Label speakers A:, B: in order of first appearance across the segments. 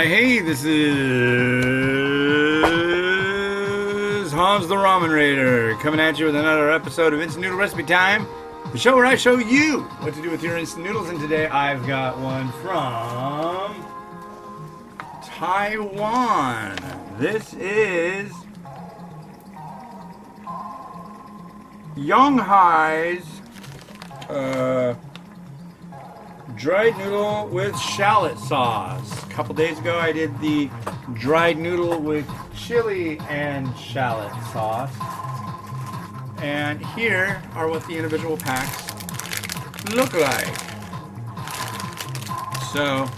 A: Hey, this is Hans the Ramen Raider coming at you with another episode of Instant Noodle Recipe Time, the show where I show you what to do with your instant noodles. And today I've got one from Taiwan. This is Yonghai's dried noodle with shallot sauce. A couple days ago I did the dried noodle with chili and shallot sauce. And here are what the individual packs look like. So,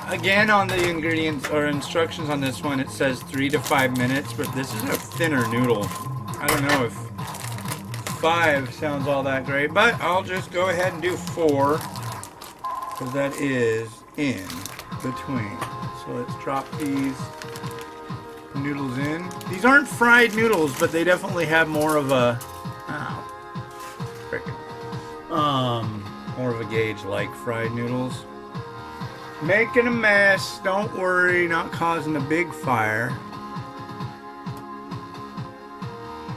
A: again, on the ingredients or instructions on this one, it says 3 to 5 minutes, but this is a thinner noodle. I don't know if 5 sounds all that great, but I'll just go ahead and do 4. Because that is in between. So let's drop these noodles in. These aren't fried noodles, but they definitely have more of a more of a gauge like fried noodles. Making a mess, don't worry, not causing a big fire.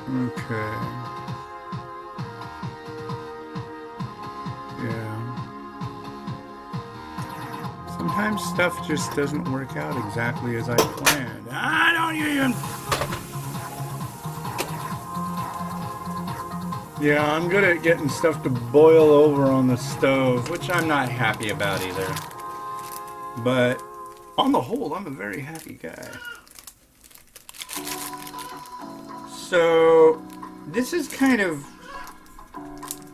A: Okay. Yeah. Sometimes stuff just doesn't work out exactly as I planned. Don't you even... Yeah, I'm good at getting stuff to boil over on the stove, which I'm not happy about either. But on the whole, I'm a very happy guy. So this is kind of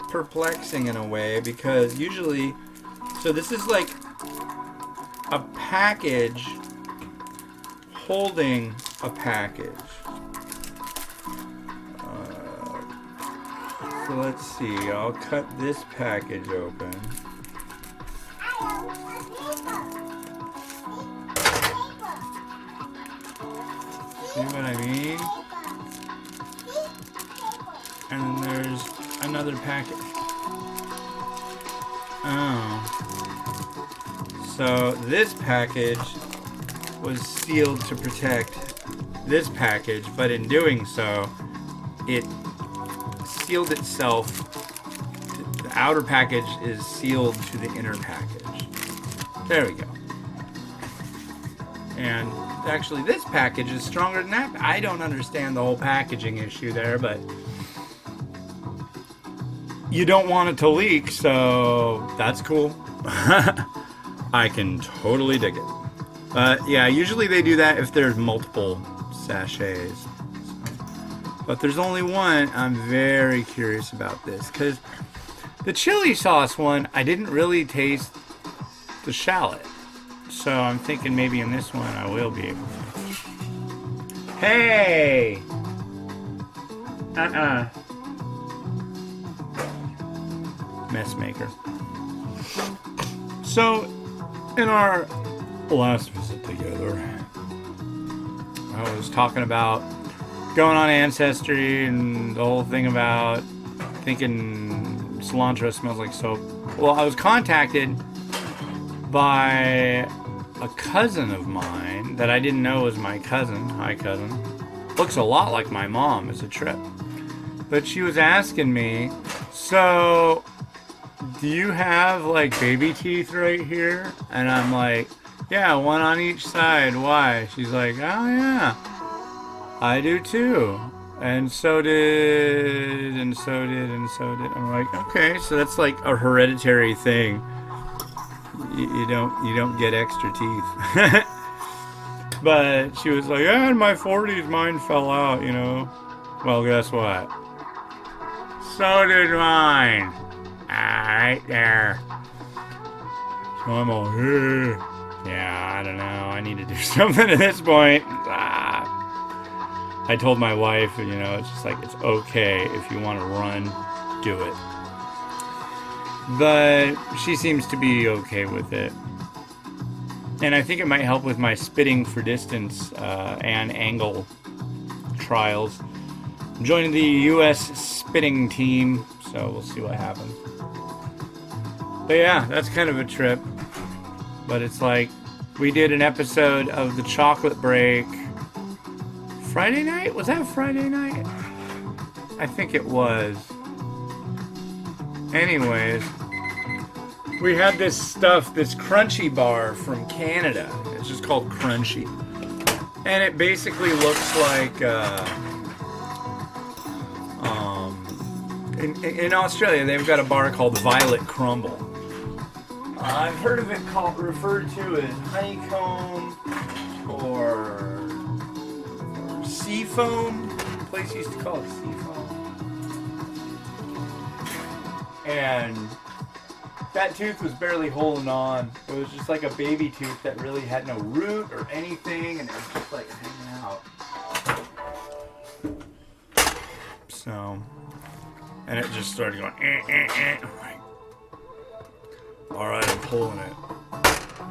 A: perplexing in a way because usually... So this is like a package holding a package. So let's see, I'll cut this package open. See what I mean? And then there's another package. Oh. So this package was sealed to protect this package, but in doing so, it sealed itself. The outer package is sealed to the inner package. There we go. And actually this package is stronger than that. I don't understand the whole packaging issue there, but you don't want it to leak, so that's cool. I can totally dig it. Yeah, usually they do that if there's multiple sachets. But there's only one. I'm very curious about this because the chili sauce one, I didn't really taste the shallot. So I'm thinking maybe in this one I will be able to. Hey! Mess maker. So, in our last visit together, I was talking about going on Ancestry and the whole thing about thinking cilantro smells like soap. Well, I was contacted by a cousin of mine that I didn't know was my cousin. Hi, cousin. Looks a lot like my mom. It's a trip. But she was asking me, so do you have like baby teeth right here? And I'm like, yeah, one on each side. Why? She's like, oh yeah, I do too. And so did, and so did, and so did. I'm like, okay, so that's like a hereditary thing. You don't get extra teeth. But she was like, yeah, in my 40s mine fell out, you know. Well, guess what? So did mine. Right there. So I'm all, hey. Yeah, I don't know. I need to do something at this point. I told my wife, you know, it's just like, it's okay if you want to run, do it. But she seems to be okay with it. And I think it might help with my spitting for distance and angle trials. I'm joining the U.S. spitting team, so we'll see what happens. But yeah, that's kind of a trip. But it's like, We did an episode of the chocolate break Friday night? Was that Friday night? I think it was. Anyways, we had this stuff, this crunchy bar from Canada. It's just called Crunchy. And it basically looks like, in Australia, they've got a bar called Violet Crumble. I've heard of it referred to as honeycomb or sea foam. The place used to call it sea foam. And that tooth was barely holding on. It was just like a baby tooth that really had no root or anything, and it was just like hanging out. So, and it just started going, I'm like, alright, I'm pulling it.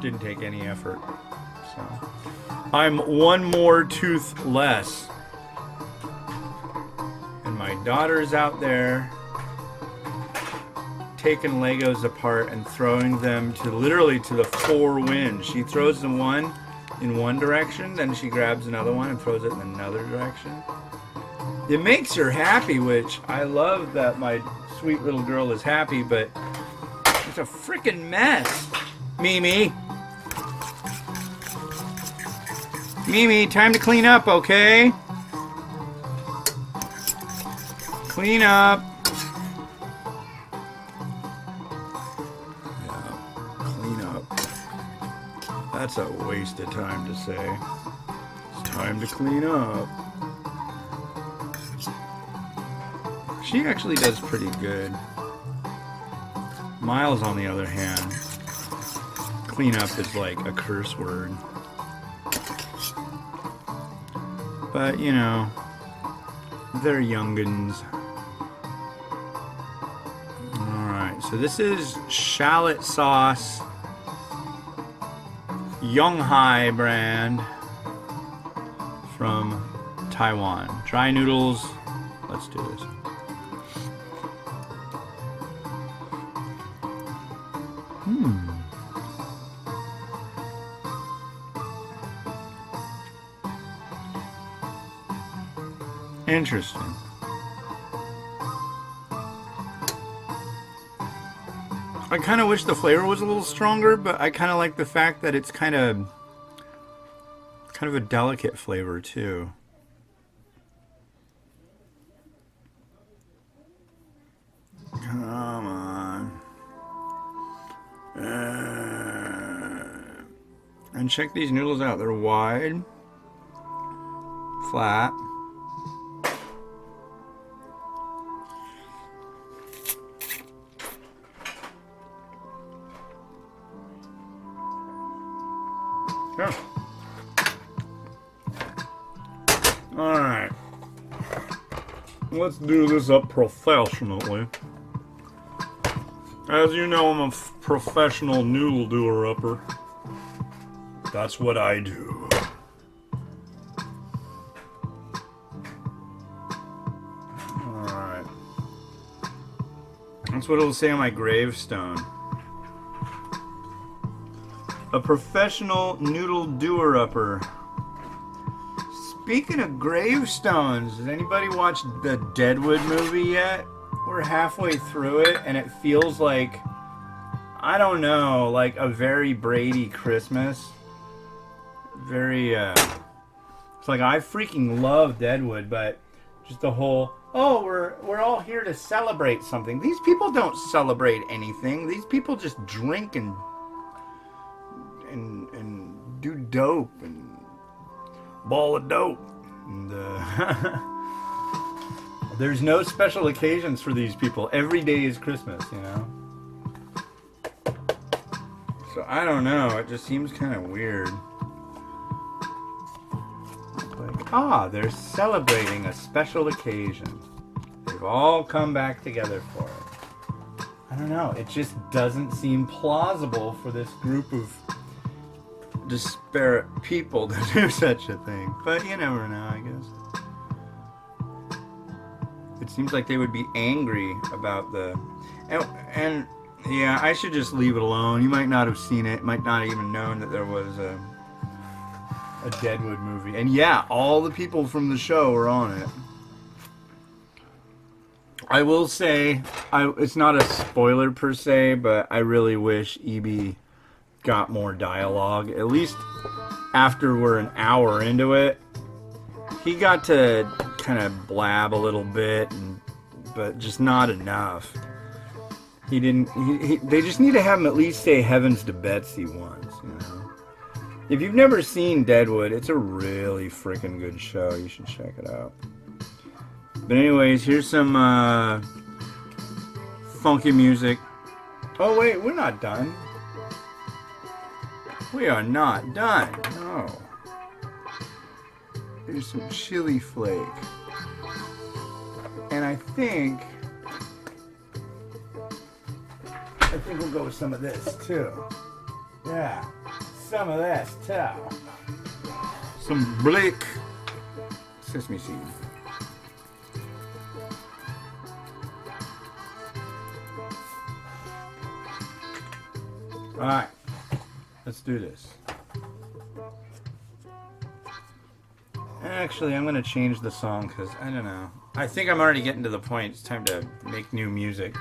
A: Didn't take any effort. So, I'm one more tooth less. And my daughter's out there taking Legos apart and throwing them to literally to the four winds. She throws the one in one direction, then she grabs another one and throws it in another direction. It makes her happy, which I love that my sweet little girl is happy, but it's a freaking mess. Mimi. Mimi, time to clean up, okay? Clean up. That's a waste of time to say. It's time to clean up. She actually does pretty good. Miles, on the other hand, clean up is like a curse word. But, you know, they're youngins. Alright, so this is shallot sauce. Yonghai brand from Taiwan. Dry noodles. Let's do this. Interesting. I kind of wish the flavor was a little stronger, but I kind of like the fact that it's kind of a delicate flavor too. Come on. And check these noodles out. They're wide, flat. Yeah. Alright. Let's do this up professionally. As you know, I'm a professional noodle doer-upper. That's what I do. Alright. That's what it'll say on my gravestone. A professional noodle doer-upper. Speaking of gravestones, has anybody watched the Deadwood movie yet? We're halfway through it, and it feels like, I don't know, like a very Brady Christmas. Very, it's like I freaking love Deadwood, but just the whole, oh, we're all here to celebrate something. These people don't celebrate anything. These people just drink and do dope and ball of dope. And there's no special occasions for these people. Every day is Christmas, you know? So I don't know. It just seems kind of weird. Like, they're celebrating a special occasion. They've all come back together for it. I don't know. It just doesn't seem plausible for this group of disparate people to do such a thing. But you never know, I guess. It seems like they would be angry about the... And Yeah, I should just leave it alone. You might not have seen it. Might not even known that there was a Deadwood movie. And yeah, all the people from the show are on it. I will say, it's not a spoiler per se, but I really wish EB got more dialogue. At least after we're an hour into it, he got to kind of blab a little bit, but just not enough. He didn't. They just need to have him at least say "Heavens to Betsy" once, you know. If you've never seen Deadwood, it's a really freaking good show. You should check it out. But anyways, here's some funky music. Oh wait, we're not done. We are not done. No. Here's some chili flake. And I think we'll go with some of this too. Yeah, some of this too. Some Blake sesame seed. Alright, let's do this. Actually, I'm going to change the song because, I don't know. I think I'm already getting to the point. It's time to make new music.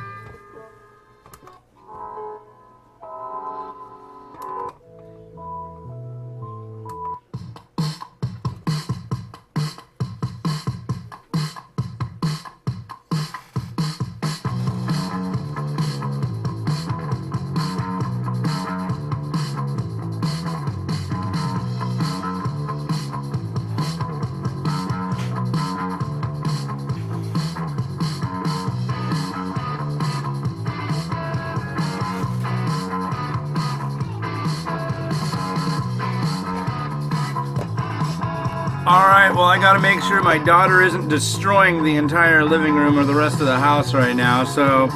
A: Alright, well, I gotta make sure my daughter isn't destroying the entire living room or the rest of the house right now, so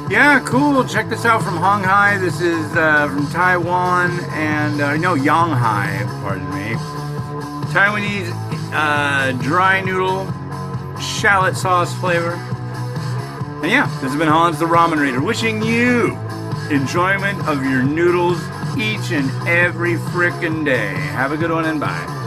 A: yeah, cool. Check this out from Honghai. This is from Taiwan and, no, Yonghai, pardon me. Taiwanese dry noodle, shallot sauce flavor. And yeah, this has been Hans the Ramen Reader, wishing you enjoyment of your noodles each and every frickin' day. Have a good one and bye.